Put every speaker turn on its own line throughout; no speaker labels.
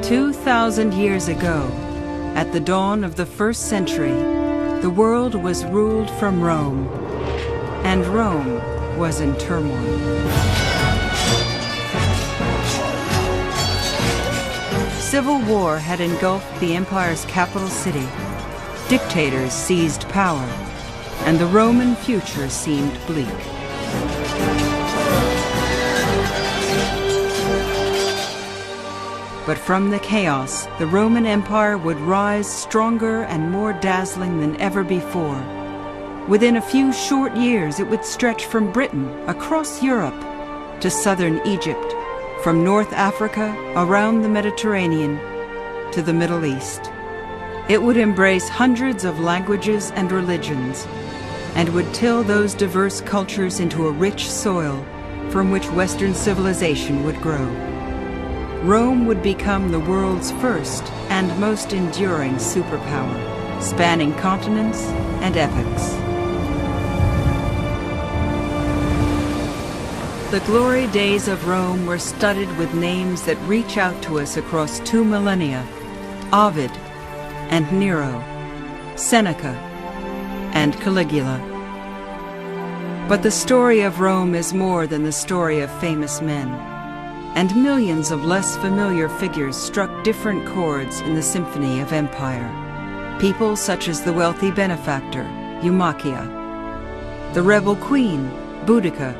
2,000 years ago, at the dawn of the first century, the world was ruled from Rome, and Rome was in turmoil. Civil war had engulfed the empire's capital city. Dictators seized power, and the Roman future seemed bleak. But from the chaos, the Roman Empire would rise stronger and more dazzling than ever before. Within a few short years, it would stretch from Britain across Europe to southern Egypt, from North Africa around the Mediterranean to the Middle East. It would embrace hundreds of languages and religions, and would till those diverse cultures into a rich soil from which Western civilization would grow. Rome would become the world's first and most enduring superpower, spanning continents and epochs. The glory days of Rome were studded with names that reach out to us across 2 millennia: Ovid and Nero, Seneca and Caligula. But the story of Rome is more than the story of famous men, and millions of less familiar figures struck different chords in the symphony of empire. People such as the wealthy benefactor, Eumachia, the rebel queen, Boudica,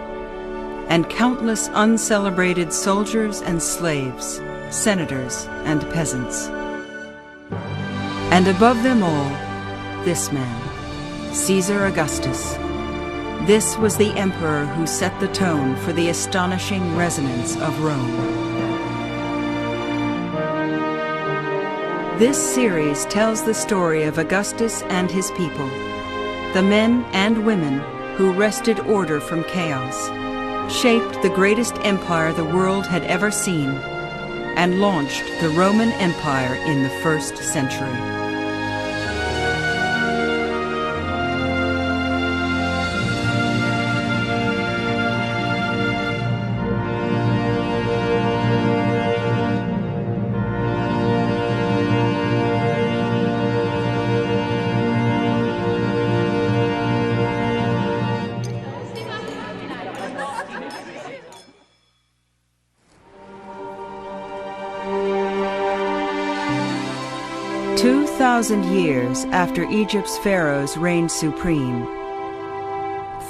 and countless uncelebrated soldiers and slaves, senators and peasants. And above them all, this man, Caesar Augustus. This was the emperor who set the tone for the astonishing resonance of Rome. This series tells the story of Augustus and his people, the men and women who wrested order from chaos, shaped the greatest empire the world had ever seen, and launched the Roman Empire in the 1st century. Years after Egypt's pharaohs reigned supreme,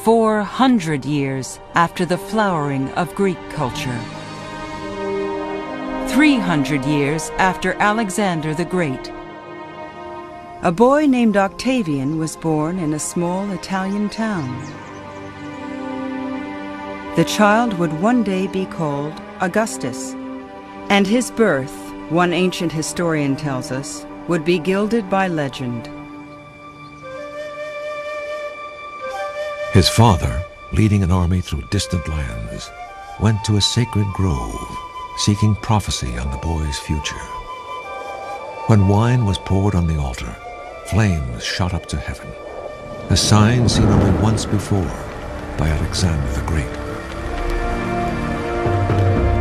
400 years after the flowering of Greek culture, 300 years after Alexander the Great, a boy named Octavian was born in a small Italian town. The child would one day be called Augustus, and his birth, one ancient historian tells us, would be gilded by legend.
His father, leading an army through distant lands, went to a sacred grove, seeking prophecy on the boy's future. When wine was poured on the altar, flames shot up to heaven, a sign seen only once before by Alexander the Great.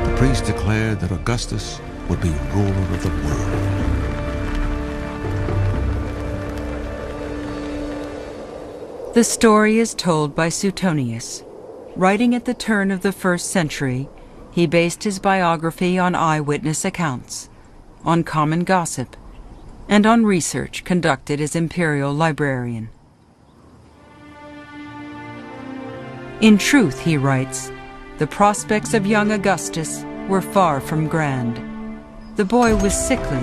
The priest declared that Augustus would be ruler of the world.
The story is told by Suetonius. Writing at the turn of the 1st century, he based his biography on eyewitness accounts, on common gossip, and on research conducted as imperial librarian. In truth, he writes, the prospects of young Augustus were far from grand. The boy was sickly,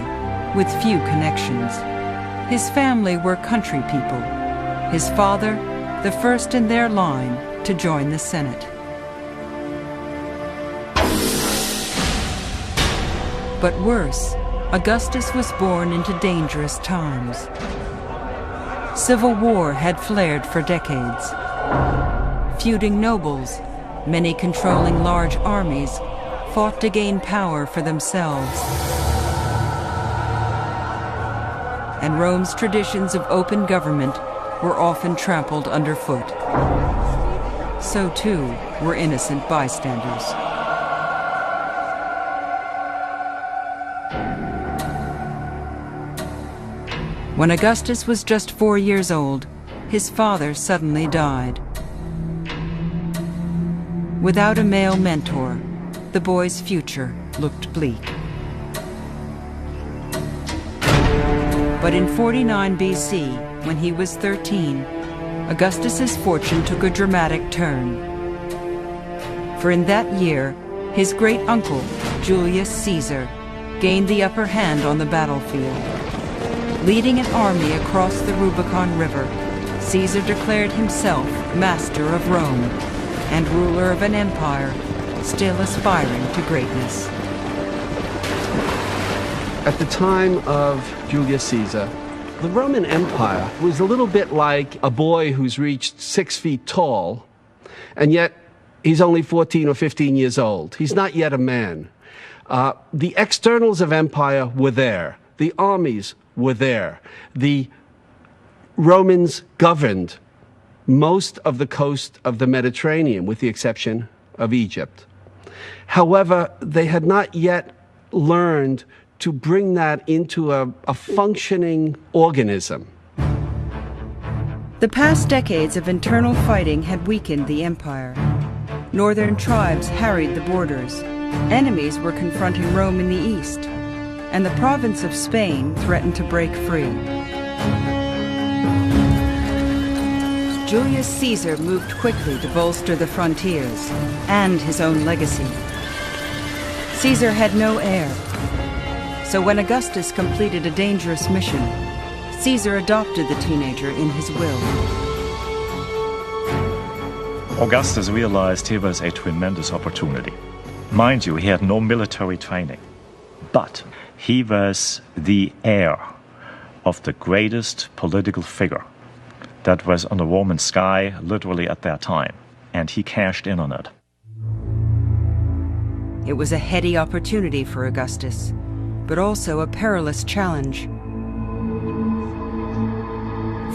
with few connections. His family were country people. His father, the first in their line to join the Senate. But worse, Augustus was born into dangerous times. Civil war had flared for decades. Feuding nobles, many controlling large armies, fought to gain power for themselves. And Rome's traditions of open government were often trampled underfoot. So too were innocent bystanders. When Augustus was just 4 years old, his father suddenly died. Without a male mentor, the boy's future looked bleak. But in 49 BC, when he was 13, Augustus's fortune took a dramatic turn. For in that year, his great-uncle, Julius Caesar, gained the upper hand on the battlefield. Leading an army across the Rubicon River, Caesar declared himself master of Rome and ruler of an empire still aspiring to greatness.
At the time of Julius Caesar, the Roman Empire was a little bit like a boy who's reached 6 feet tall, and yet he's only 14 or 15 years old. He's not yet a man. The externals of empire were there. The armies were there. The Romans governed most of the coast of the Mediterranean, with the exception of Egypt. However, they had not yet learned to bring that into a functioning organism.
The past decades of internal fighting had weakened the empire. Northern tribes harried the borders. Enemies were confronting Rome in the east, and the province of Spain threatened to break free. Julius Caesar moved quickly to bolster the frontiers and his own legacy. Caesar had no heir, so when Augustus completed a dangerous mission, Caesar adopted the teenager in his will.
Augustus realized here was a tremendous opportunity. Mind you, he had no military training, but he was the heir of the greatest political figure that was on the Roman sky literally at that time, and he cashed in on it.
It was a heady opportunity for Augustus, but also a perilous challenge.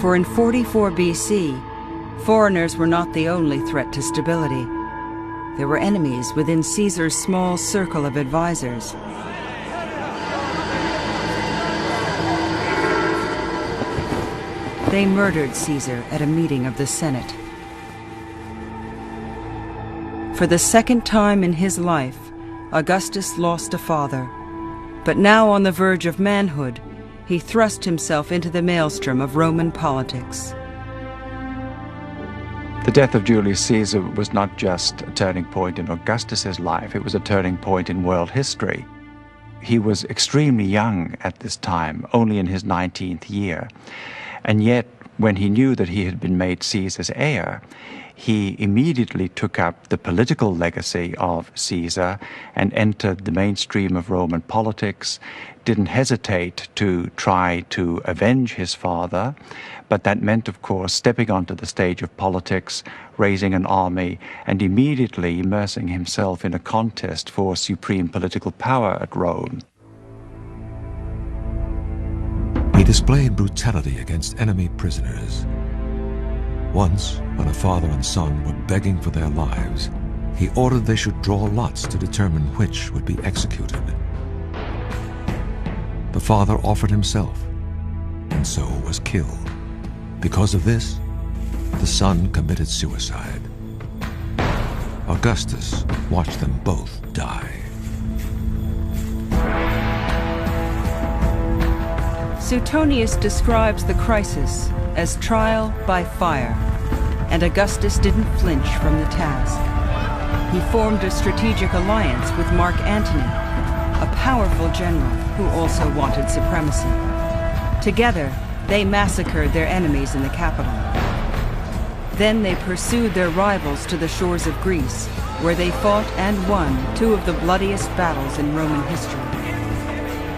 For in 44 BC, foreigners were not the only threat to stability. There were enemies within Caesar's small circle of advisors. They murdered Caesar at a meeting of the Senate. For the second time in his life, Augustus lost a father. But now on the verge of manhood, he thrust himself into the maelstrom of Roman politics.
The death of Julius Caesar was not just a turning point in Augustus's life, it was a turning point in world history. He was extremely young at this time, only in his 19th year. And yet, when he knew that he had been made Caesar's heir, he immediately took up the political legacy of Caesar and entered the mainstream of Roman politics, didn't hesitate to try to avenge his father, but that meant, of course, stepping onto the stage of politics, raising an army, and immediately immersing himself in a contest for supreme political power at Rome.
He displayed brutality against enemy prisoners. Once, when a father and son were begging for their lives, he ordered they should draw lots to determine which would be executed. The father offered himself, and so was killed. Because of this, the son committed suicide. Augustus watched them both die.
Suetonius describes the crisis as trial by fire, and Augustus didn't flinch from the task. He formed a strategic alliance with Mark Antony, a powerful general who also wanted supremacy. Together, they massacred their enemies in the capital. Then they pursued their rivals to the shores of Greece, where they fought and won two of the bloodiest battles in Roman history.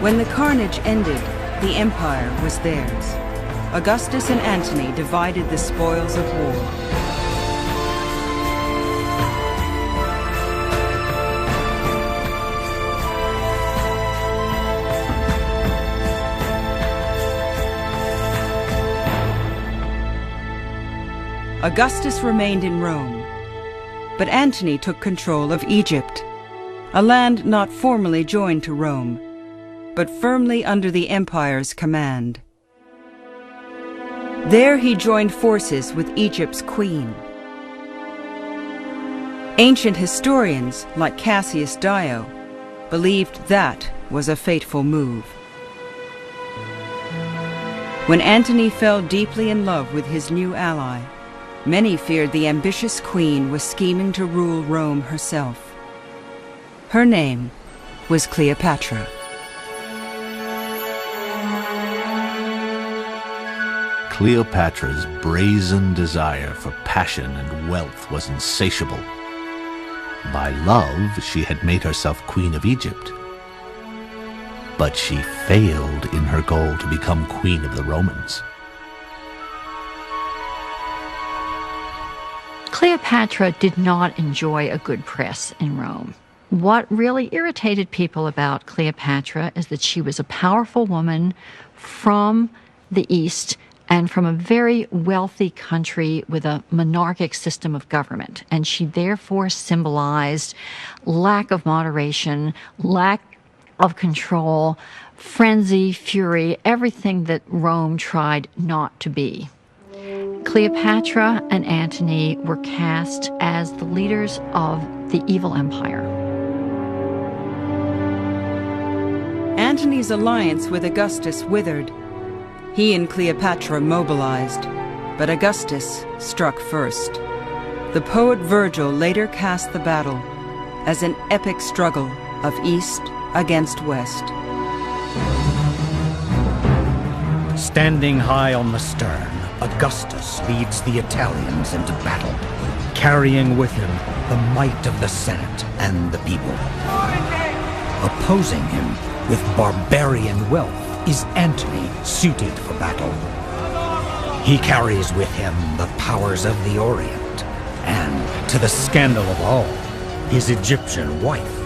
When the carnage ended, the empire was theirs. Augustus and Antony divided the spoils of war. Augustus remained in Rome, but Antony took control of Egypt, a land not formally joined to Rome, but firmly under the empire's command. There he joined forces with Egypt's queen. Ancient historians, like Cassius Dio, believed that was a fateful move. When Antony fell deeply in love with his new ally, many feared the ambitious queen was scheming to rule Rome herself. Her name was Cleopatra.
Cleopatra's brazen desire for passion and wealth was insatiable. By love, she had made herself Queen of Egypt. But she failed in her goal to become Queen of the Romans.
Cleopatra did not enjoy a good press in Rome. What really irritated people about Cleopatra is that she was a powerful woman from the East and from a very wealthy country with a monarchic system of government. And she therefore symbolized lack of moderation, lack of control, frenzy, fury, everything that Rome tried not to be. Cleopatra and Antony were cast as the leaders of the evil empire.
Antony's alliance with Augustus withered. He and Cleopatra mobilized, but Augustus struck first. The poet Virgil later cast the battle as an epic struggle of East against West.
Standing high on the stern, Augustus leads the Italians into battle, carrying with him the might of the Senate and the people. Opposing him with barbarian wealth is Antony, suited for battle. He carries with him the powers of the Orient, and, to the scandal of all, his Egyptian wife.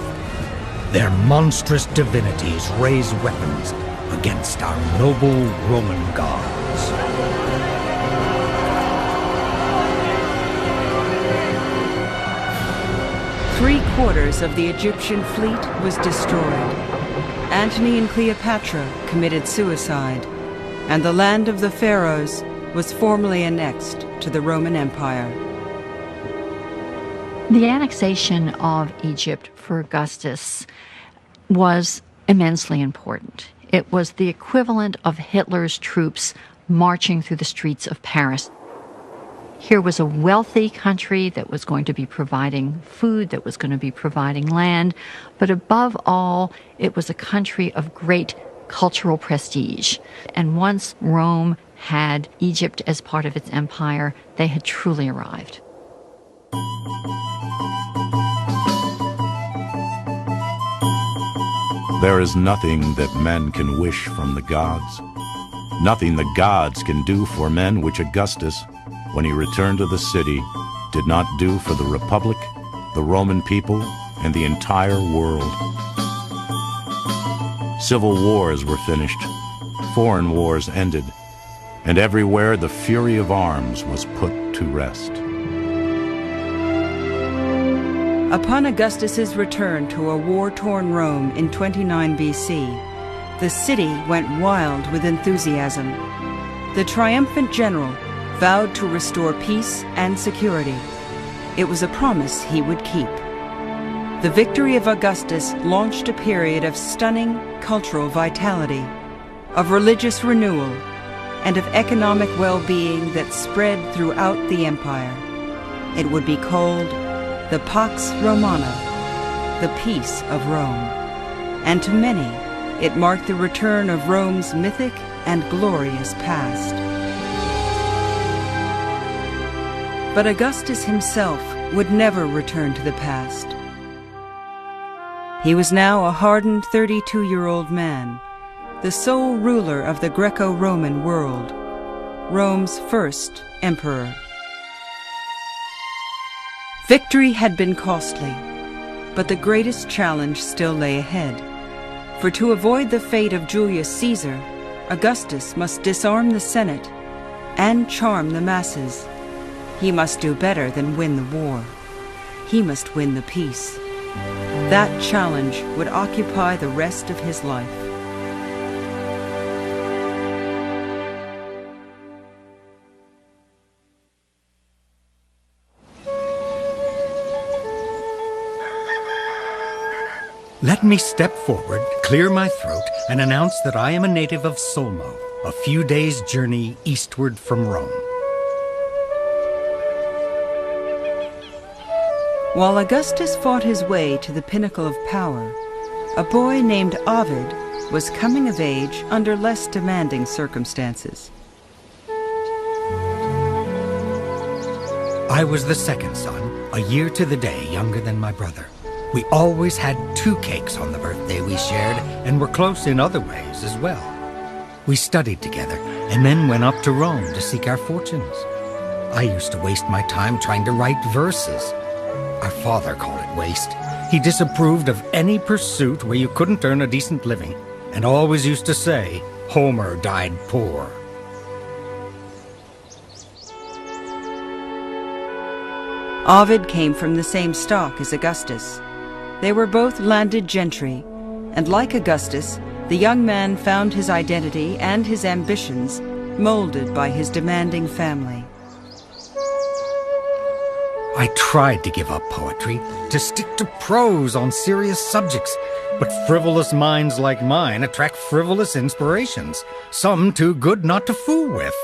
Their monstrous divinities raise weapons against our noble Roman gods.
Three-quarters of the Egyptian fleet was destroyed. Antony and Cleopatra committed suicide, and the land of the pharaohs was formally annexed to the Roman Empire.
The annexation of Egypt for Augustus was immensely important. It was the equivalent of Hitler's troops marching through the streets of Paris. Here was a wealthy country that was going to be providing food, that was going to be providing land, but above all, it was a country of great cultural prestige. And once Rome had Egypt as part of its empire, they had truly arrived.
There is nothing that men can wish from the gods, nothing the gods can do for men which Augustus, when he returned to the city, did not do for the Republic, the Roman people, and the entire world. Civil wars were finished, foreign wars ended, and everywhere the fury of arms was put to rest.
Upon Augustus's return to a war-torn Rome in 29 BC, the city went wild with enthusiasm. The triumphant general vowed to restore peace and security. It was a promise he would keep. The victory of Augustus launched a period of stunning cultural vitality, of religious renewal, and of economic well-being that spread throughout the empire. It would be called the Pax Romana, the Peace of Rome. And to many, it marked the return of Rome's mythic and glorious past. But Augustus himself would never return to the past. He was now a hardened 32-year-old man, the sole ruler of the Greco-Roman world, Rome's first emperor. Victory had been costly, but the greatest challenge still lay ahead. For to avoid the fate of Julius Caesar, Augustus must disarm the Senate and charm the masses. He must do better than win the war. He must win the peace. That challenge would occupy the rest of his life.
Let me step forward, clear my throat, and announce that I am a native of Solmo, a few days' journey eastward from Rome.
While Augustus fought his way to the pinnacle of power, a boy named Ovid was coming of age under less demanding circumstances.
I was the second son, a year to the day younger than my brother. We always had 2 cakes on the birthday we shared, and were close in other ways as well. We studied together, and then went up to Rome to seek our fortunes. I used to waste my time trying to write verses. Our father called it waste. He disapproved of any pursuit where you couldn't earn a decent living, and always used to say, Homer died poor.
Ovid came from the same stock as Augustus. They were both landed gentry, and like Augustus, the young man found his identity and his ambitions molded by his demanding family.
I tried to give up poetry, to stick to prose on serious subjects, but frivolous minds like mine attract frivolous inspirations, some too good not to fool with.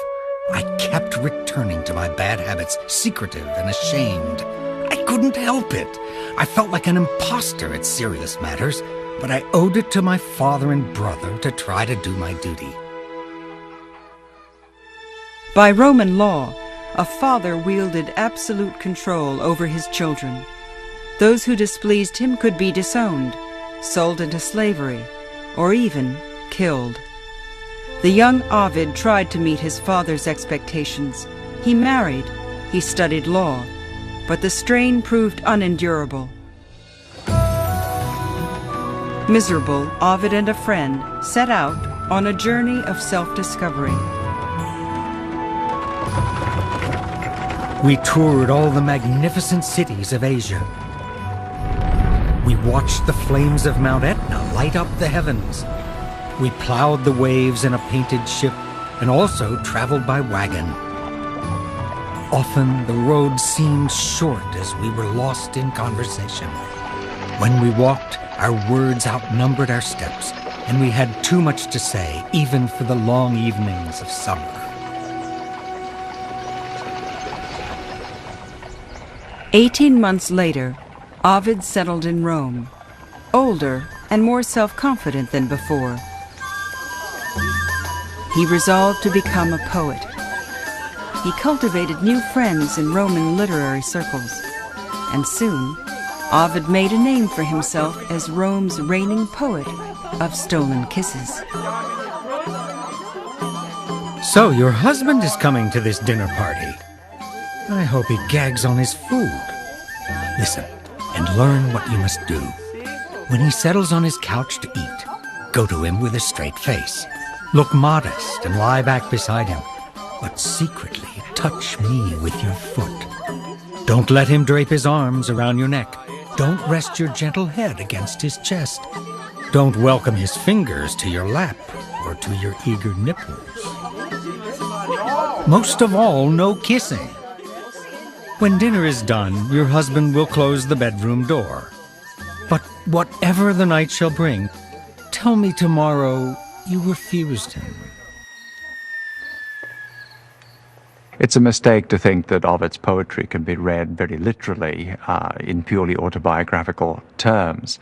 I kept returning to my bad habits, secretive and ashamed. I couldn't help it. I felt like an imposter at serious matters, but I owed it to my father and brother to try to do my duty.
By Roman law, a father wielded absolute control over his children. Those who displeased him could be disowned, sold into slavery, or even killed. The young Ovid tried to meet his father's expectations. He married, he studied law, but the strain proved unendurable. Miserable, Ovid and a friend set out on a journey of self-discovery.
We toured all the magnificent cities of Asia. We watched the flames of Mount Etna light up the heavens. We plowed the waves in a painted ship and also traveled by wagon. Often the road seemed short as we were lost in conversation. When we walked, our words outnumbered our steps, and we had too much to say, even for the long evenings of summer.
"18 months later, Ovid settled in Rome, older and more self-confident than before. He resolved to become a poet. He cultivated new friends in Roman literary circles, and soon Ovid made a name for himself as Rome's reigning poet of stolen kisses.
So your husband is coming to this dinner party. I hope he gags on his food. Listen, and learn what you must do. When he settles on his couch to eat, go to him with a straight face. Look modest and lie back beside him, but secretly touch me with your foot. Don't let him drape his arms around your neck. Don't rest your gentle head against his chest. Don't welcome his fingers to your lap or to your eager nipples. Most of all, no kissing. When dinner is done, your husband will close the bedroom door. But whatever the night shall bring, tell me tomorrow you refused him.
It's a mistake to think that Ovid's poetry can be read very literally in purely autobiographical terms.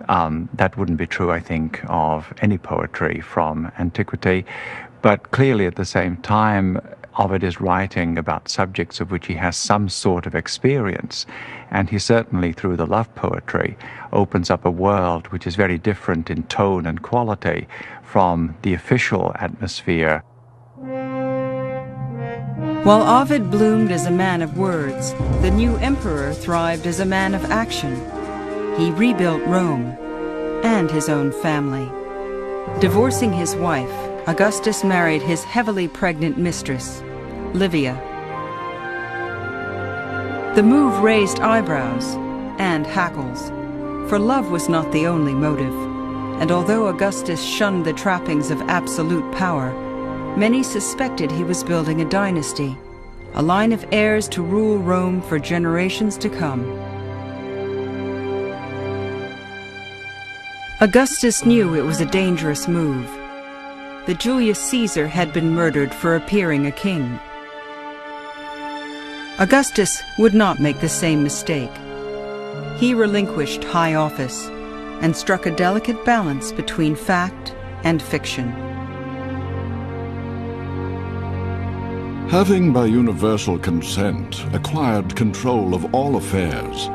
That wouldn't be true, I think, of any poetry from antiquity. But clearly at the same time, Ovid is writing about subjects of which he has some sort of experience. And he certainly, through the love poetry, opens up a world which is very different in tone and quality from the official atmosphere.
While Ovid bloomed as a man of words, the new emperor thrived as a man of action. He rebuilt Rome and his own family. Divorcing his wife, Augustus married his heavily pregnant mistress, Livia. The move raised eyebrows and hackles, for love was not the only motive, and although Augustus shunned the trappings of absolute power, many suspected he was building a dynasty, a line of heirs to rule Rome for generations to come. Augustus knew it was a dangerous move. That Julius Caesar had been murdered for appearing a king. Augustus would not make the same mistake. He relinquished high office and struck a delicate balance between fact and fiction.
Having by universal consent acquired control of all affairs,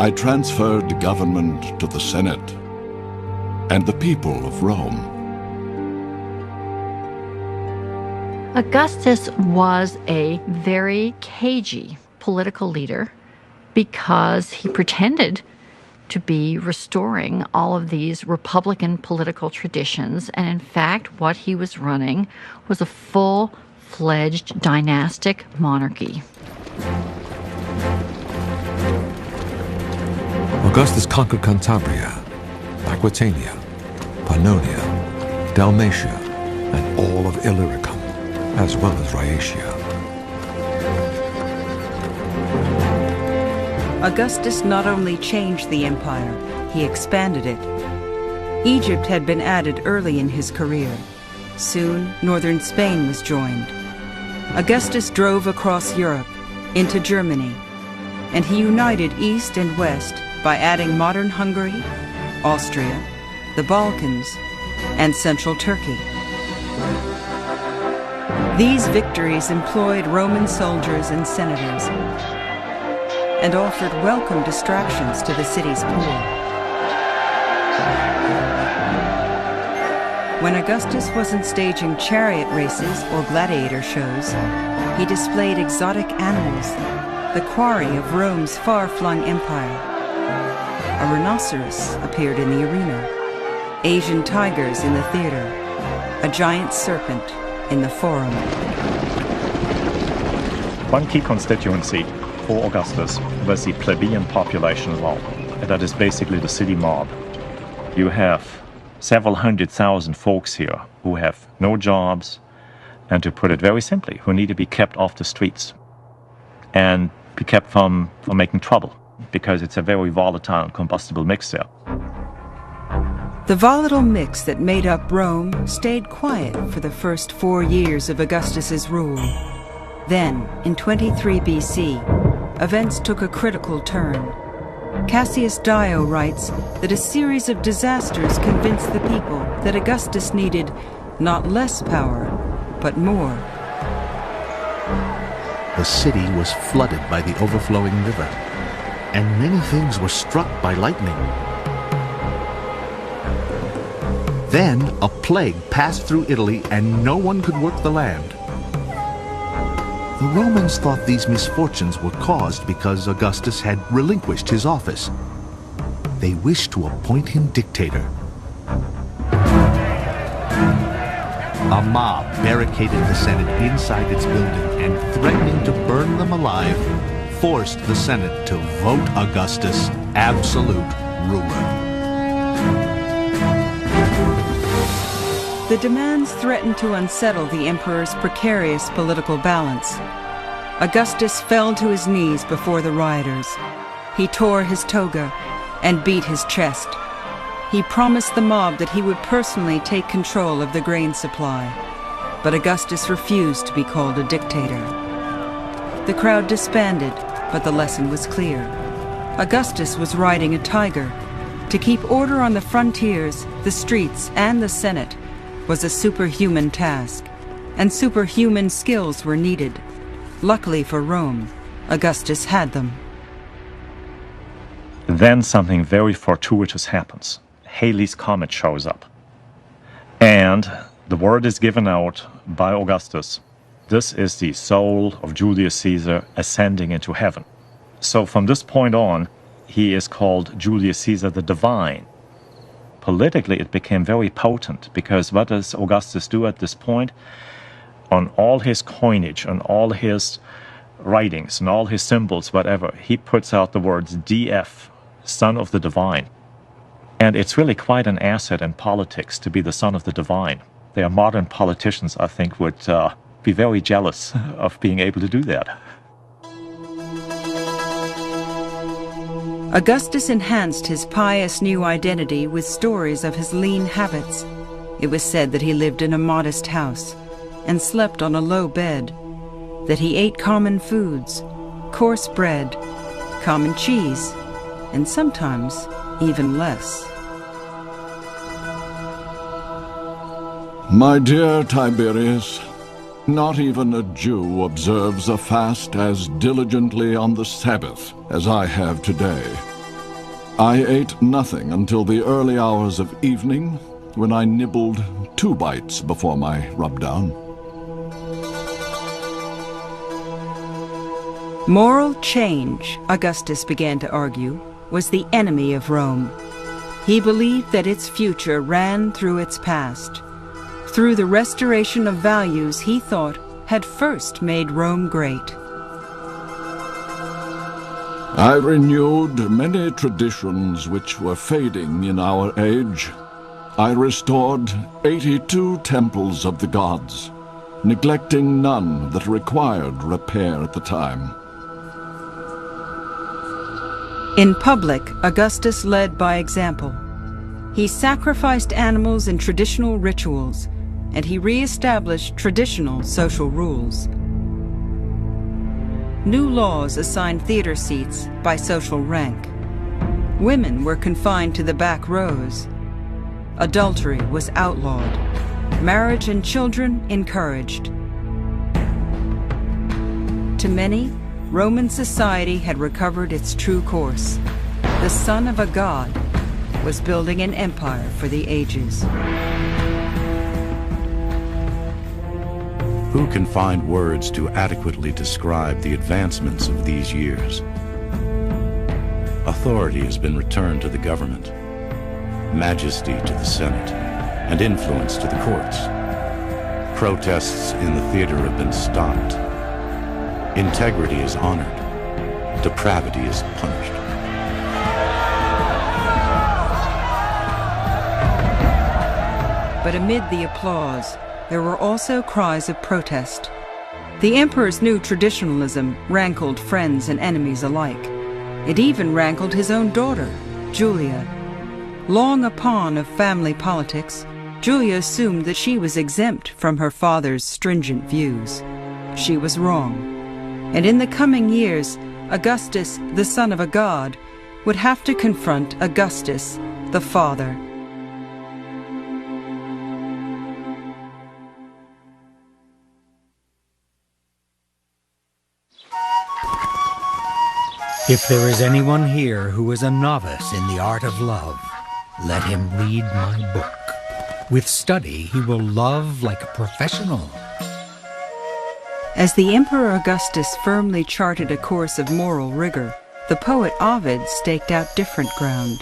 I transferred government to the Senate and the people of Rome.
Augustus was a very cagey political leader because he pretended to be restoring all of these Republican political traditions, and in fact, what he was running was a full-fledged dynastic monarchy.
Augustus conquered Cantabria, Aquitania, Pannonia, Dalmatia, and all of Illyricum, as well as Rhaetia.
Augustus not only changed the empire, he expanded it. Egypt had been added early in his career. Soon, northern Spain was joined. Augustus drove across Europe, into Germany, and he united East and West by adding modern Hungary, Austria, the Balkans, and central Turkey. These victories employed Roman soldiers and senators and offered welcome distractions to the city's poor. When Augustus wasn't staging chariot races or gladiator shows, he displayed exotic animals, the quarry of Rome's far-flung empire. A rhinoceros appeared in the arena, Asian tigers in the theater, a giant serpent in the forum.
One key constituency for Augustus was the plebeian population of Rome. That is basically the city mob. You have several 100,000 folks here who have no jobs, and to put it very simply, who need to be kept off the streets and be kept from making trouble, because it's a very volatile and combustible mix there.
The volatile mix that made up Rome stayed quiet for the first 4 years of Augustus's rule. Then, in 23 BC, events took a critical turn. Cassius Dio writes that a series of disasters convinced the people that Augustus needed not less power, but more.
The city was flooded by the overflowing river, and many things were struck by lightning. Then a plague passed through Italy, and no one could work the land. The Romans thought these misfortunes were caused because Augustus had relinquished his office. They wished to appoint him dictator. A mob barricaded the Senate inside its building and, threatening to burn them alive, forced the Senate to vote Augustus absolute ruler.
The demands threatened to unsettle the emperor's precarious political balance. Augustus fell to his knees before the rioters. He tore his toga and beat his chest. He promised the mob that he would personally take control of the grain supply, but Augustus refused to be called a dictator. The crowd disbanded, but the lesson was clear. Augustus was riding a tiger. To keep order on the frontiers, the streets, and the Senate was a superhuman task, and superhuman skills were needed. Luckily for Rome, Augustus had them.
Then something very fortuitous happens. Halley's Comet shows up. And the word is given out by Augustus. This is the soul of Julius Caesar ascending into heaven. So from this point on, he is called Julius Caesar the Divine. Politically, it became very potent, because what does Augustus do at this point? On all his coinage, on all his writings, and all his symbols, whatever, he puts out the words DF, Son of the Divine. And it's really quite an asset in politics to be the son of the divine. There are modern politicians, I think, would be very jealous of being able to do that.
Augustus enhanced his pious new identity with stories of his lean habits. It was said that he lived in a modest house and slept on a low bed, that he ate common foods, coarse bread, common cheese, and sometimes even less.
My dear Tiberius, not even a Jew observes a fast as diligently on the Sabbath as I have today. I ate nothing until the early hours of evening, when I nibbled 2 bites before my rub-down.
Moral change, Augustus began to argue, was the enemy of Rome. He believed that its future ran through its past, through the restoration of values he thought had first made Rome great.
I renewed many traditions which were fading in our age. I restored 82 temples of the gods, neglecting none that required repair at the time.
In public, Augustus led by example. He sacrificed animals in traditional rituals, and he re-established traditional social rules. New laws assigned theater seats by social rank. Women were confined to the back rows. Adultery was outlawed. Marriage and children encouraged. To many, Roman society had recovered its true course. The son of a god was building an empire for the ages.
Who can find words to adequately describe the advancements of these years? Authority has been returned to the government, majesty to the Senate, and influence to the courts. Protests in the theater have been stopped. Integrity is honored. Depravity is punished.
But amid the applause, there were also cries of protest. The emperor's new traditionalism rankled friends and enemies alike. It even rankled his own daughter, Julia. Long a pawn of family politics, Julia assumed that she was exempt from her father's stringent views. She was wrong. And in the coming years, Augustus, the son of a god, would have to confront Augustus, the father.
If there is anyone here who is a novice in the art of love, let him read my book. With study, he will love like a professional.
As the Emperor Augustus firmly charted a course of moral rigor, the poet Ovid staked out different ground.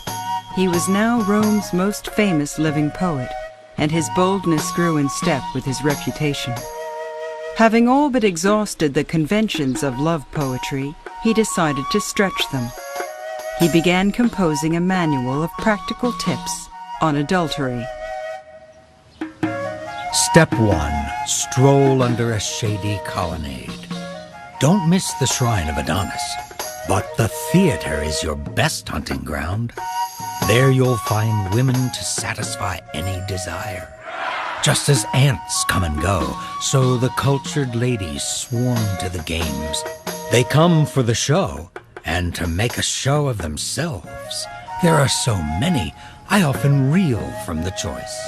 He was now Rome's most famous living poet, and his boldness grew in step with his reputation. Having all but exhausted the conventions of love poetry, he decided to stretch them. He began composing a manual of practical tips on adultery.
Step 1. Stroll under a shady colonnade. Don't miss the shrine of Adonis, but the theater is your best hunting ground. There you'll find women to satisfy any desire. Just as ants come and go, so the cultured ladies swarm to the games. They come for the show, and to make a show of themselves. There are so many, I often reel from the choice.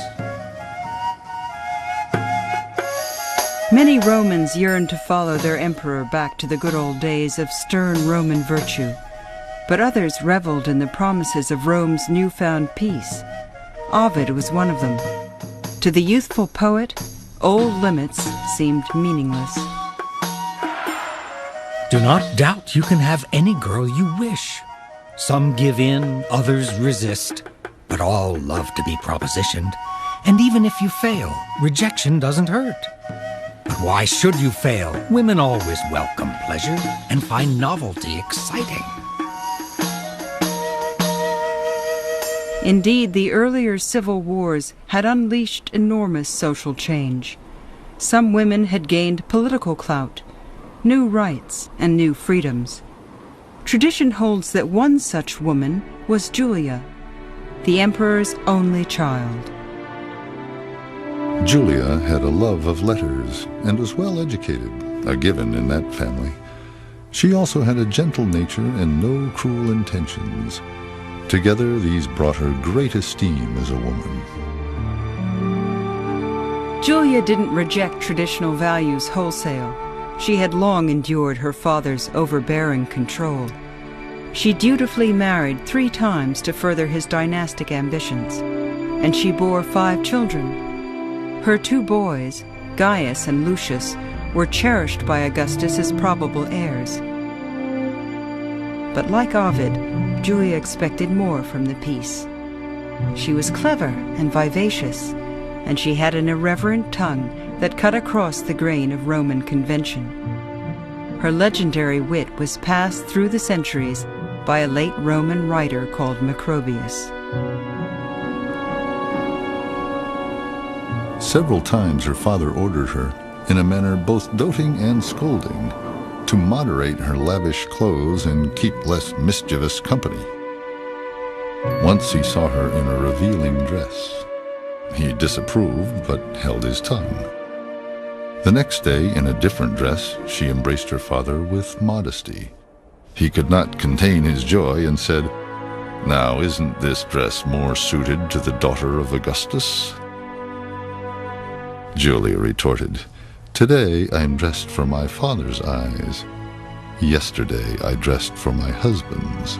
Many Romans yearned to follow their emperor back to the good old days of stern Roman virtue, but others reveled in the promises of Rome's newfound peace. Ovid was one of them. To the youthful poet, old limits seemed meaningless.
Do not doubt you can have any girl you wish. Some give in, others resist, but all love to be propositioned. And even if you fail, rejection doesn't hurt. But why should you fail? Women always welcome pleasure and find novelty exciting.
Indeed, the earlier civil wars had unleashed enormous social change. Some women had gained political clout, new rights, and new freedoms. Tradition holds that one such woman was Julia, the emperor's only child.
Julia had a love of letters and was well educated, a given in that family. She also had a gentle nature and no cruel intentions. Together, these brought her great esteem as a woman.
Julia didn't reject traditional values wholesale. She had long endured her father's overbearing control. She dutifully married 3 times to further his dynastic ambitions, and she bore 5 children. Her 2 boys, Gaius and Lucius, were cherished by Augustus as probable heirs. But like Ovid, Julia expected more from the piece. She was clever and vivacious, and she had an irreverent tongue that cut across the grain of Roman convention. Her legendary wit was passed through the centuries by a late Roman writer called Macrobius.
Several times her father ordered her, in a manner both doting and scolding, to moderate her lavish clothes and keep less mischievous company. Once he saw her in a revealing dress. He disapproved, but held his tongue. The next day, in a different dress, she embraced her father with modesty. He could not contain his joy and said, "Now, isn't this dress more suited to the daughter of Augustus?" Julia retorted, "Today I'm dressed for my father's eyes. Yesterday I dressed for my husband's."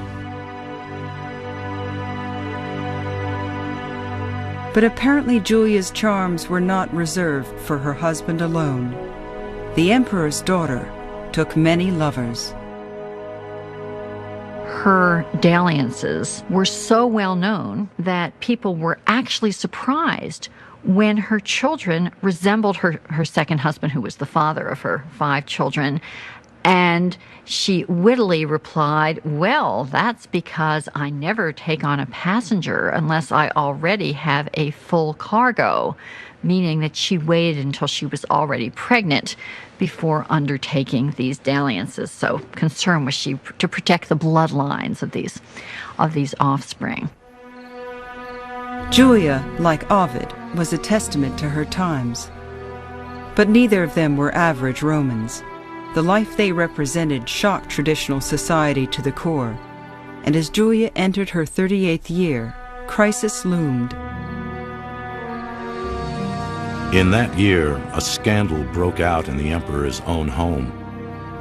But apparently Julia's charms were not reserved for her husband alone. The emperor's daughter took many lovers.
Her dalliances were so well known that people were actually surprised when her children resembled her second husband, who was the father of her 5 children. And she wittily replied, "Well, that's because I never take on a passenger unless I already have a full cargo," meaning that she waited until she was already pregnant before undertaking these dalliances. So concerned was she to protect the bloodlines of these offspring.
Julia, like Ovid, was a testament to her times. But neither of them were average Romans. The life they represented shocked traditional society to the core, and as Julia entered her 38th year, crisis loomed.
In that year, a scandal broke out in the emperor's own home.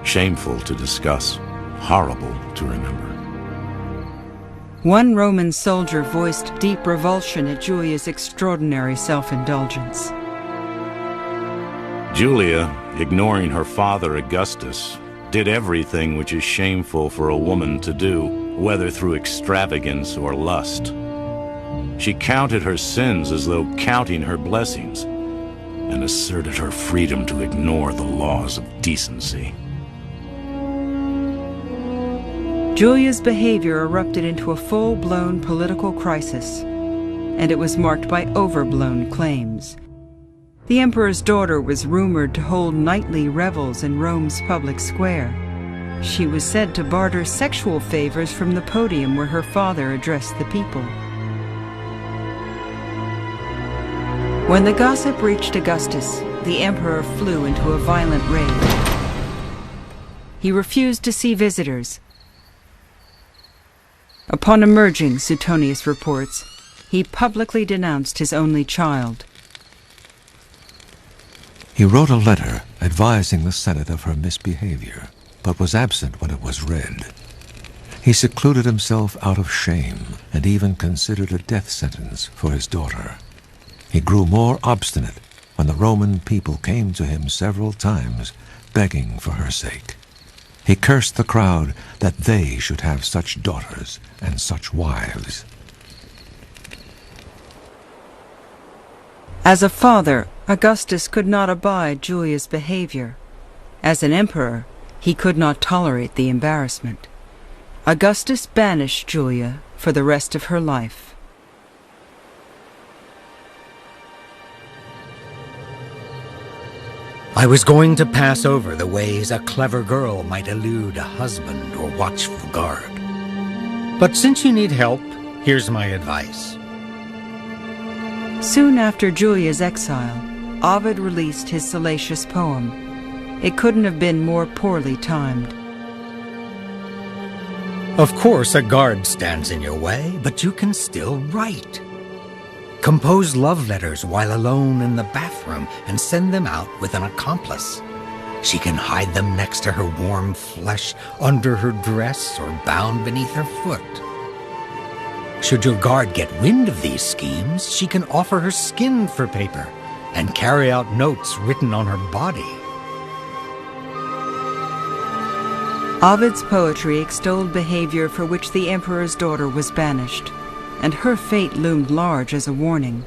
Shameful to discuss, horrible to remember.
One Roman soldier voiced deep revulsion at Julia's extraordinary self-indulgence.
Julia, ignoring her father Augustus, did everything which is shameful for a woman to do, whether through extravagance or lust. She counted her sins as though counting her blessings, and asserted her freedom to ignore the laws of decency.
Julia's behavior erupted into a full-blown political crisis, and it was marked by overblown claims. The emperor's daughter was rumored to hold nightly revels in Rome's public square. She was said to barter sexual favors from the podium where her father addressed the people. When the gossip reached Augustus, the emperor flew into a violent rage. He refused to see visitors. Upon emerging, Suetonius reports, he publicly denounced his only child.
He wrote a letter advising the Senate of her misbehavior, but was absent when it was read. He secluded himself out of shame and even considered a death sentence for his daughter. He grew more obstinate when the Roman people came to him several times begging for her sake. He cursed the crowd that they should have such daughters and such wives.
As a father, Augustus could not abide Julia's behavior. As an emperor, he could not tolerate the embarrassment. Augustus banished Julia for the rest of her life.
I was going to pass over the ways a clever girl might elude a husband or watchful guard. But since you need help, here's my advice.
Soon after Julia's exile, Ovid released his salacious poem. It couldn't have been more poorly timed.
Of course, a guard stands in your way, but you can still write. Compose love letters while alone in the bathroom and send them out with an accomplice. She can hide them next to her warm flesh, under her dress, or bound beneath her foot. Should your guard get wind of these schemes, she can offer her skin for paper and carry out notes written on her body.
Ovid's poetry extolled behavior for which the emperor's daughter was banished, and her fate loomed large as a warning.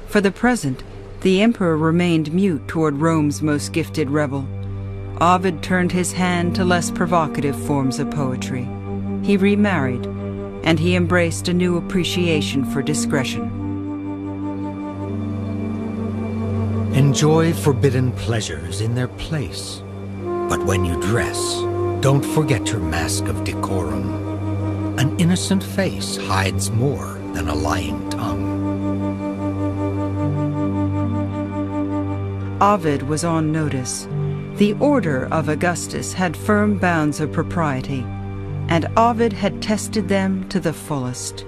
For the present, the emperor remained mute toward Rome's most gifted rebel. Ovid turned his hand to less provocative forms of poetry. He remarried, and he embraced a new appreciation for discretion.
Enjoy forbidden pleasures in their place, but when you dress, don't forget your mask of decorum. An innocent face hides more than a lying tongue.
Ovid was on notice. The order of Augustus had firm bounds of propriety, and Ovid had tested them to the fullest.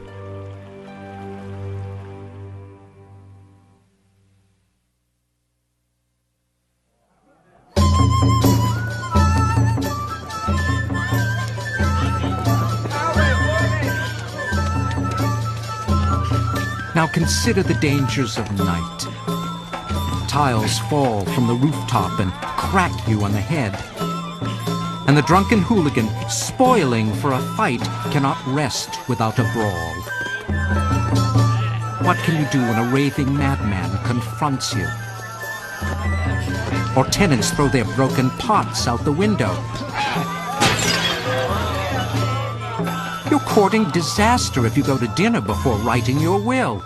Now consider the dangers of night. Tiles fall from the rooftop and crack you on the head. And the drunken hooligan, spoiling for a fight, cannot rest without a brawl. What can you do when a raving madman confronts you? Or tenants throw their broken pots out the window? You're courting disaster if you go to dinner before writing your will.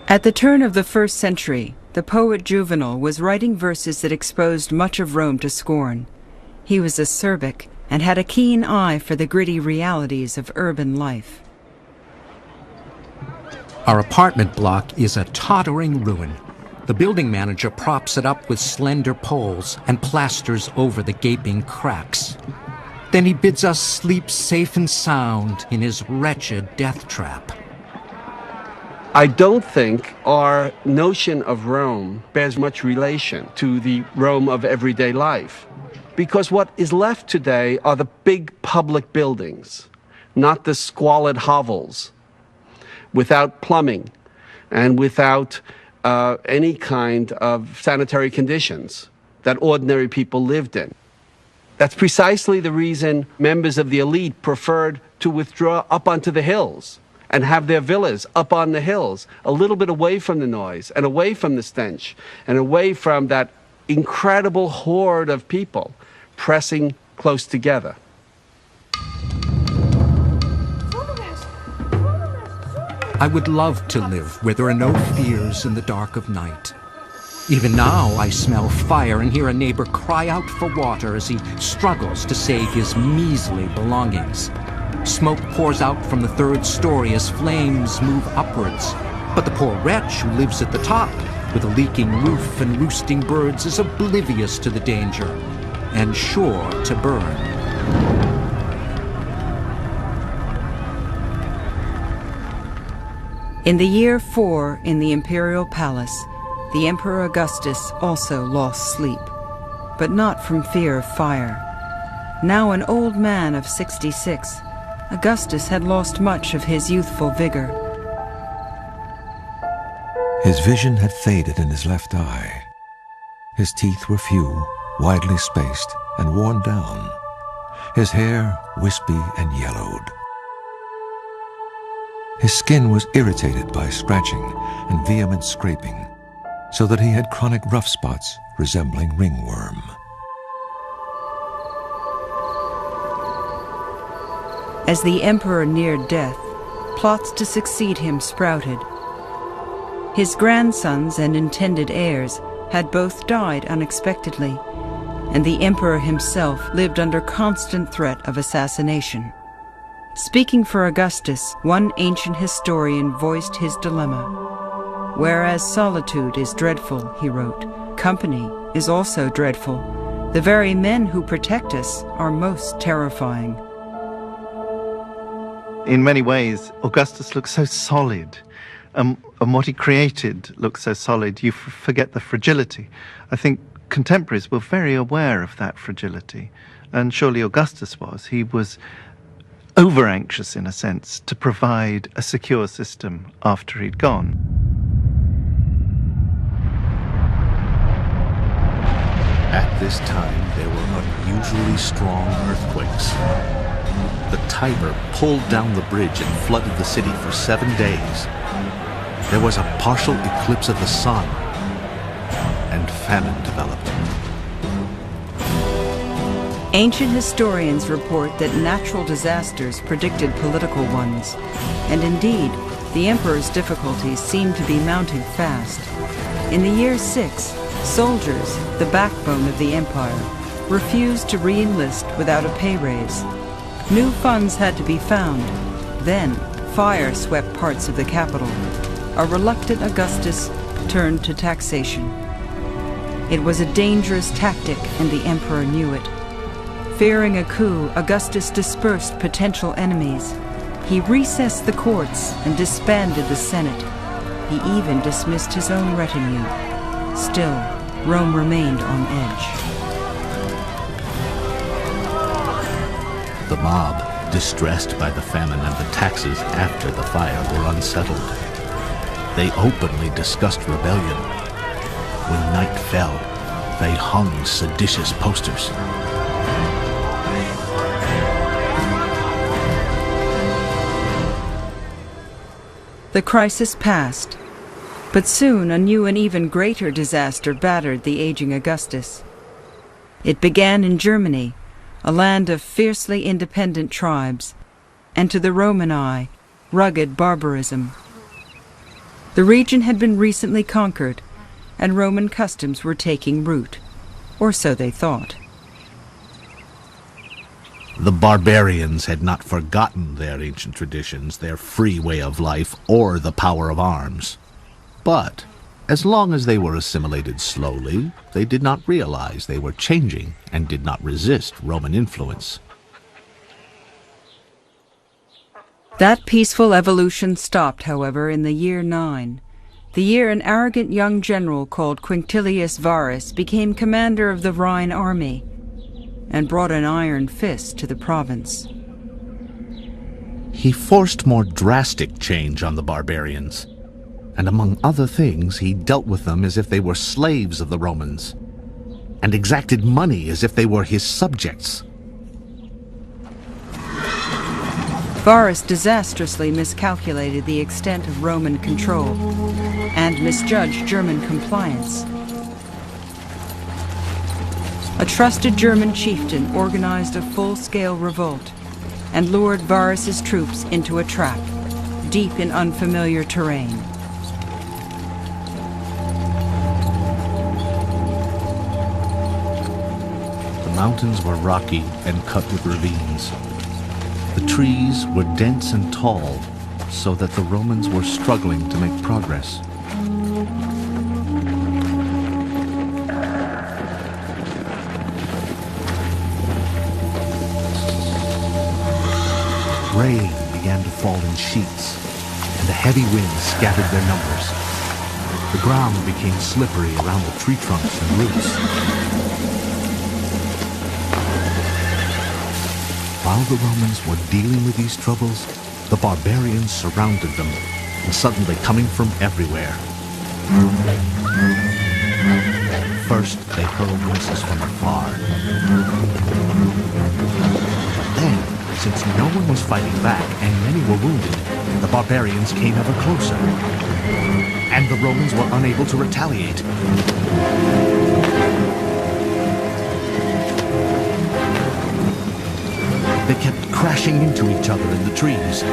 At the turn of the 1st century, the poet Juvenal was writing verses that exposed much of Rome to scorn. He was acerbic and had a keen eye for the gritty realities of urban life.
Our apartment block is a tottering ruin. The building manager props it up with slender poles and plasters over the gaping cracks. Then he bids us sleep safe and sound in his wretched death trap.
I don't think our notion of Rome bears much relation to the Rome of everyday life, because what is left today are the big public buildings, not the squalid hovels, without plumbing and without any kind of sanitary conditions that ordinary people lived in. That's precisely the reason members of the elite preferred to withdraw up onto the hills and have their villas up on the hills, a little bit away from the noise and away from the stench and away from that incredible horde of people pressing close together.
I would love to live where there are no fears in the dark of night. Even now I smell fire and hear a neighbor cry out for water as he struggles to save his measly belongings. Smoke pours out from the 3rd story as flames move upwards. But the poor wretch who lives at the top, with a leaking roof and roosting birds, is oblivious to the danger and sure to burn.
In the year 4 in the imperial palace, the Emperor Augustus also lost sleep, but not from fear of fire. Now an old man of 66, Augustus had lost much of his youthful vigor.
His vision had faded in his left eye. His teeth were few, widely spaced, and worn down. His hair wispy and yellowed. His skin was irritated by scratching and vehement scraping, so that he had chronic rough spots resembling ringworm.
As the emperor neared death, plots to succeed him sprouted. His grandsons and intended heirs had both died unexpectedly, and the emperor himself lived under constant threat of assassination. Speaking for Augustus, one ancient historian voiced his dilemma. "Whereas solitude is dreadful," he wrote, "company is also dreadful. The very men who protect us are most terrifying."
In many ways, Augustus looks so solid, and what he created looks so solid, you forget the fragility. I think contemporaries were very aware of that fragility, and surely Augustus was. He was over-anxious, in a sense, to provide a secure system after he'd gone.
At this time, there were unusually strong earthquakes. The Tiber pulled down the bridge and flooded the city for 7 days. There was a partial eclipse of the sun, and famine developed.
Ancient historians report that natural disasters predicted political ones, and indeed, the emperor's difficulties seemed to be mounting fast. In the year 6, soldiers, the backbone of the empire, refused to re-enlist without a pay raise. New funds had to be found. Then, fire swept parts of the capital. A reluctant Augustus turned to taxation. It was a dangerous tactic, and the emperor knew it. Fearing a coup, Augustus dispersed potential enemies. He recessed the courts and disbanded the Senate. He even dismissed his own retinue. Still, Rome remained on edge.
The mob, distressed by the famine and the taxes after the fire, were unsettled. They openly discussed rebellion. When night fell, they hung seditious posters.
The crisis passed, but soon a new and even greater disaster battered the aging Augustus. It began in Germany, a land of fiercely independent tribes, and to the Roman eye, rugged barbarism. The region had been recently conquered, and Roman customs were taking root, or so they thought.
The barbarians had not forgotten their ancient traditions, their free way of life, or the power of arms. But, as long as they were assimilated slowly, they did not realize they were changing and did not resist Roman influence.
That peaceful evolution stopped, however, in the year 9, the year an arrogant young general called Quintilius Varus became commander of the Rhine army and brought an iron fist to the province.
He forced more drastic change on the barbarians, and among other things, he dealt with them as if they were slaves of the Romans, and exacted money as if they were his subjects.
Varus disastrously miscalculated the extent of Roman control and misjudged German compliance. A trusted German chieftain organized a full-scale revolt and lured Varus's troops into a trap, deep in unfamiliar terrain.
The mountains were rocky and cut with ravines. The trees were dense and tall, so that the Romans were struggling to make progress. Rain began to fall in sheets, and a heavy wind scattered their numbers. The ground became slippery around the tree trunks and roots. While the Romans were dealing with these troubles, the barbarians surrounded them, and suddenly coming from everywhere. First, they hurled missiles from afar. Then, since no one was fighting back and many were wounded, the barbarians came ever closer, and the Romans were unable to retaliate. They kept crashing into each other in the trees.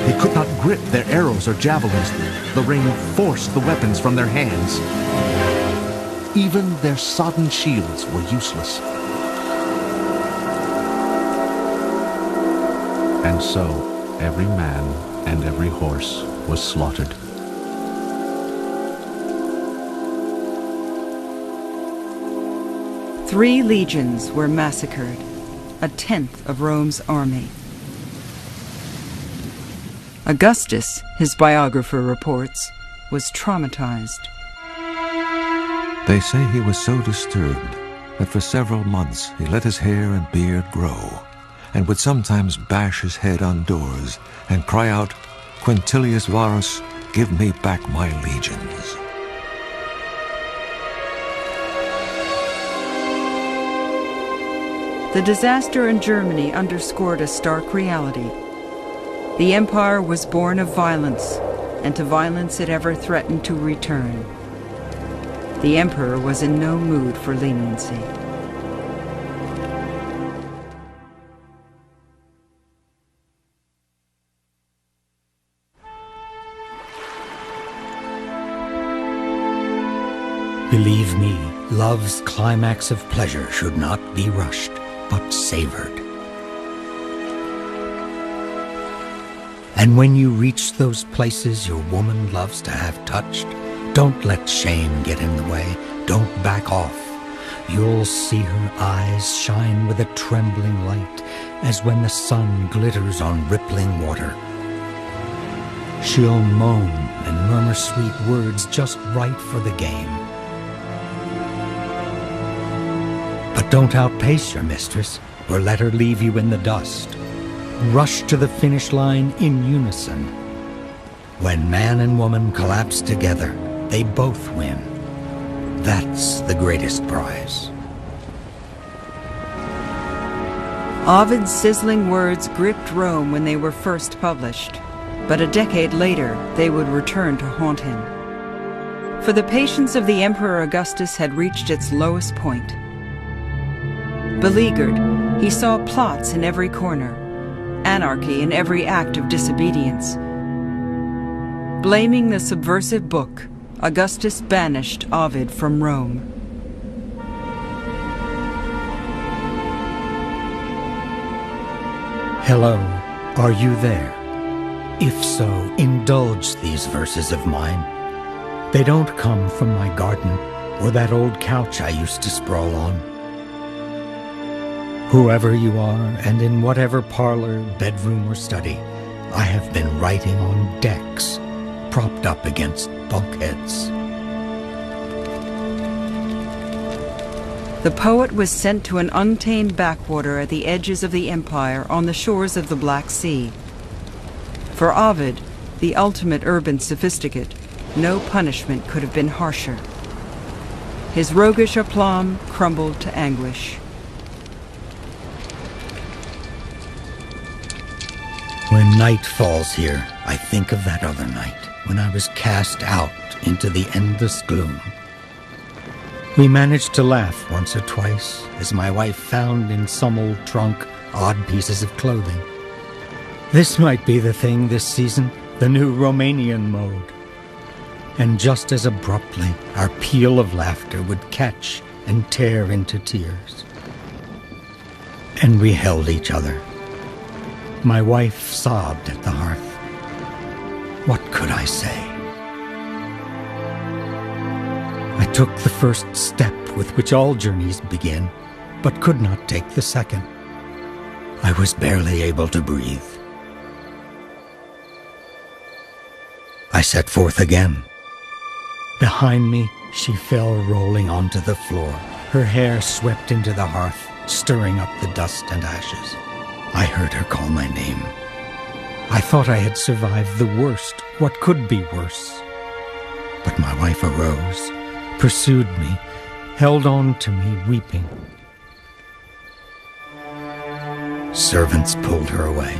They could not grip their arrows or javelins. The rain forced the weapons from their hands. Even their sodden shields were useless. And so, every man and every horse was slaughtered.
Three legions were massacred, a tenth of Rome's army. Augustus, his biographer reports, was traumatized.
They say he was so disturbed that for several months he let his hair and beard grow, and would sometimes bash his head on doors and cry out, "Quintilius Varus, give me back my legions."
The disaster in Germany underscored a stark reality. The empire was born of violence, and to violence it ever threatened to return. The emperor was in no mood for leniency.
Believe me, love's climax of pleasure should not be rushed, but savored. And when you reach those places your woman loves to have touched, don't let shame get in the way. Don't back off. You'll see her eyes shine with a trembling light, as when the sun glitters on rippling water. She'll moan and murmur sweet words just right for the game. But don't outpace your mistress, or let her leave you in the dust. Rush to the finish line in unison. When man and woman collapse together, they both win. That's the greatest prize.
Ovid's sizzling words gripped Rome when they were first published, but a decade later they would return to haunt him. For the patience of the Emperor Augustus had reached its lowest point. Beleaguered, he saw plots in every corner, anarchy in every act of disobedience. Blaming the subversive book, Augustus banished Ovid from Rome.
Hello, are you there? If so, indulge these verses of mine. They don't come from my garden or that old couch I used to sprawl on. Whoever you are, and in whatever parlor, bedroom, or study, I have been writing on decks, propped up against bulkheads.
The poet was sent to an untamed backwater at the edges of the empire on the shores of the Black Sea. For Ovid, the ultimate urban sophisticate, no punishment could have been harsher. His roguish aplomb crumbled to anguish.
When night falls here, I think of that other night, when I was cast out into the endless gloom. We managed to laugh once or twice, as my wife found in some old trunk odd pieces of clothing. This might be the thing this season, the new Romanian mode. And just as abruptly, our peal of laughter would catch and tear into tears. And we held each other. My wife sobbed at the hearth. What could I say? I took the first step with which all journeys begin, but could not take the second. I was barely able to breathe. I set forth again. Behind me, she fell rolling onto the floor. Her hair swept into the hearth, stirring up the dust and ashes. I heard her call my name. I thought I had survived the worst. What could be worse? But my wife arose, pursued me, held on to me, weeping. Servants pulled her away.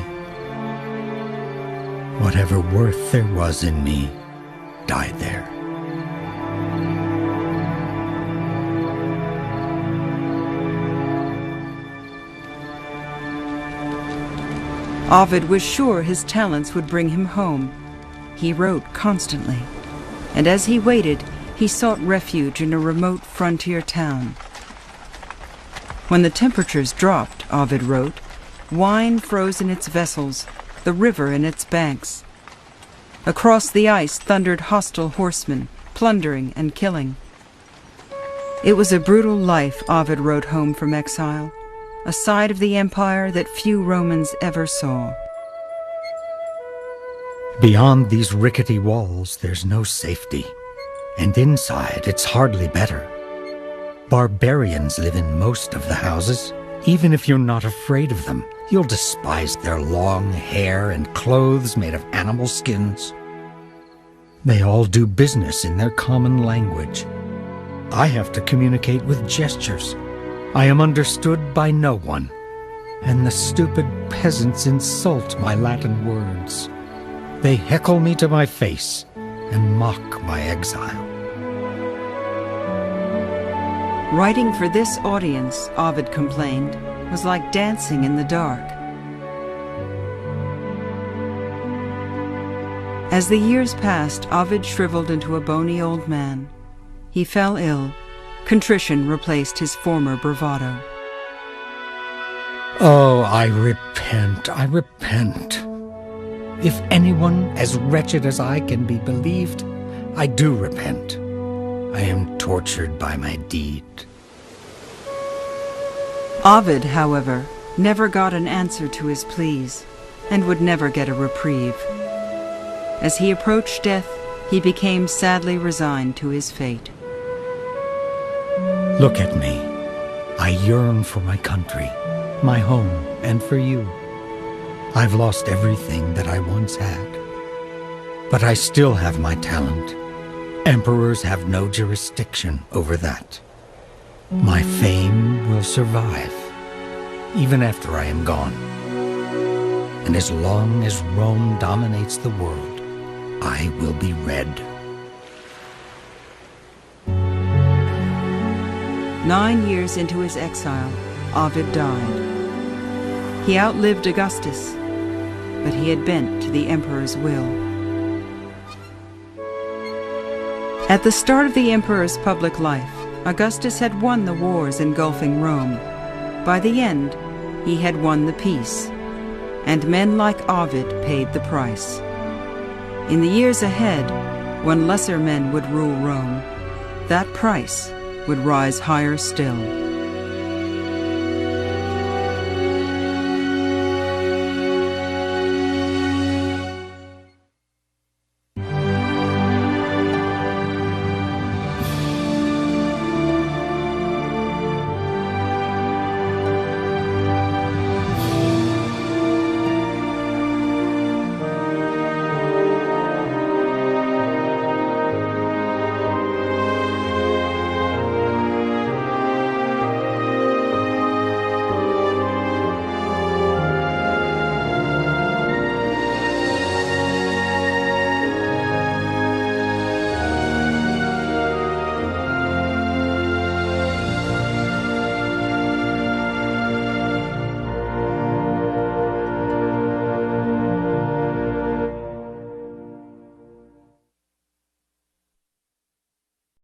Whatever worth there was in me died there.
Ovid was sure his talents would bring him home. He wrote constantly, and as he waited, he sought refuge in a remote frontier town. When the temperatures dropped, Ovid wrote, wine froze in its vessels, the river in its banks. Across the ice thundered hostile horsemen, plundering and killing. It was a brutal life Ovid wrote home from exile, a side of the empire that few Romans ever saw.
Beyond these rickety walls, there's no safety. And inside, it's hardly better. Barbarians live in most of the houses. Even if you're not afraid of them, you'll despise their long hair and clothes made of animal skins. They all do business in their common language. I have to communicate with gestures. I am understood by no one, and the stupid peasants insult my Latin words. They heckle me to my face and mock my exile.
Writing for this audience, Ovid complained, was like dancing in the dark. As the years passed, Ovid shriveled into a bony old man. He fell ill. Contrition replaced his former bravado.
Oh, I repent, I repent. If anyone as wretched as I can be believed, I do repent. I am tortured by my deed.
Ovid, however, never got an answer to his pleas, and would never get a reprieve. As he approached death, he became sadly resigned to his fate.
Look at me. I yearn for my country, my home, and for you. I've lost everything that I once had. But I still have my talent. Emperors have no jurisdiction over that. My fame will survive, even after I am gone. And as long as Rome dominates the world, I will be read.
9 years into his exile, Ovid died. He outlived Augustus, but he had bent to the emperor's will. At the start of the emperor's public life, Augustus had won the wars engulfing Rome. By the end, he had won the peace, and men like Ovid paid the price. In the years ahead, when lesser men would rule Rome, that price would rise higher still.